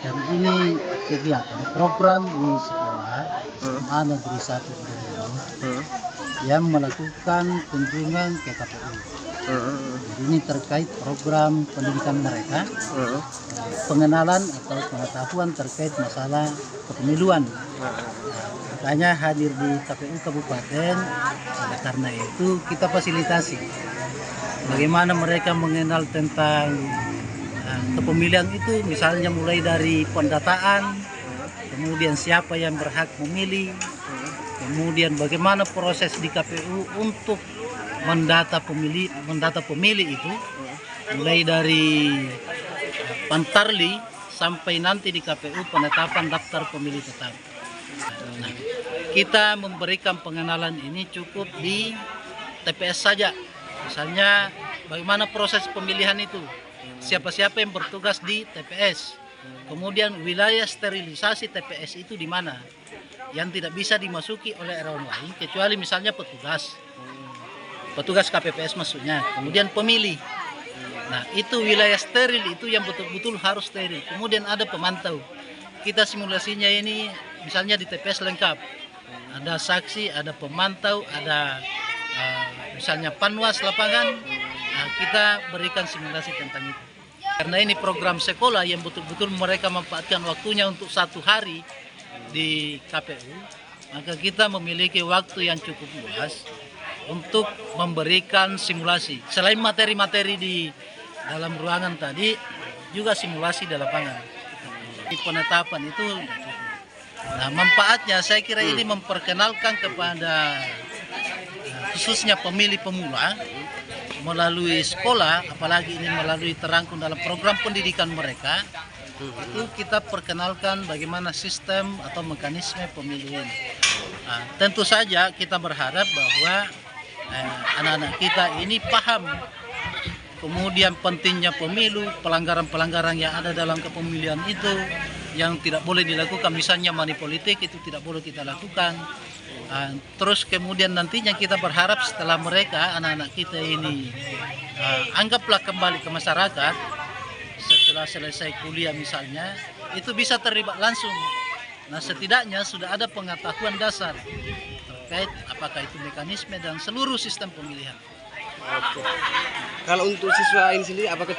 Dan ini kegiatan program di sekolah SMA Negeri 1 Bendungan yang melakukan kunjungan ke KPU. Jadi ini terkait program pendidikan mereka, pengenalan atau pengetahuan terkait masalah kepemiluan. Makanya hadir di KPU Kabupaten, oleh karena itu kita fasilitasi bagaimana mereka mengenal tentang kepemilian itu, misalnya mulai dari pendataan, kemudian siapa yang berhak memilih, kemudian bagaimana proses di KPU untuk mendata pemilih itu, mulai dari Pantarli sampai nanti di KPU penetapan daftar pemilih tetap. Nah, kita memberikan pengenalan ini cukup di TPS saja, misalnya bagaimana proses pemilihan itu, siapa-siapa yang bertugas di TPS, kemudian wilayah sterilisasi TPS itu di mana, yang tidak bisa dimasuki oleh orang lain kecuali misalnya petugas KPPS maksudnya, kemudian pemilih. Nah, itu wilayah steril itu yang betul-betul harus steril. Kemudian ada pemantau. Kita simulasinya ini misalnya di TPS lengkap, ada saksi, ada pemantau, ada misalnya panwas lapangan. Nah, kita berikan simulasi tentang itu. Karena ini program sekolah yang betul-betul mereka memanfaatkan waktunya untuk 1 hari di KPU, maka kita memiliki waktu yang cukup luas untuk memberikan simulasi. Selain materi-materi di dalam ruangan tadi, juga simulasi di lapangan. Di penetapan itu, nah manfaatnya saya kira ini memperkenalkan kepada khususnya pemilih pemula melalui sekolah, apalagi ini melalui terangkum dalam program pendidikan mereka, itu kita perkenalkan bagaimana sistem atau mekanisme pemilu ini. Nah, tentu saja kita berharap bahwa anak-anak kita ini paham kemudian pentingnya pemilu, pelanggaran-pelanggaran yang ada dalam kepemilian itu yang tidak boleh dilakukan, misalnya money politik itu tidak boleh kita lakukan. Terus kemudian nantinya kita berharap setelah mereka, anak-anak kita ini anggaplah kembali ke masyarakat setelah selesai kuliah misalnya, itu bisa terlibat langsung. Nah, setidaknya sudah ada pengetahuan dasar terkait apakah itu mekanisme dan seluruh sistem pemilihan. Oke. Kalau untuk siswa ini sendiri apakah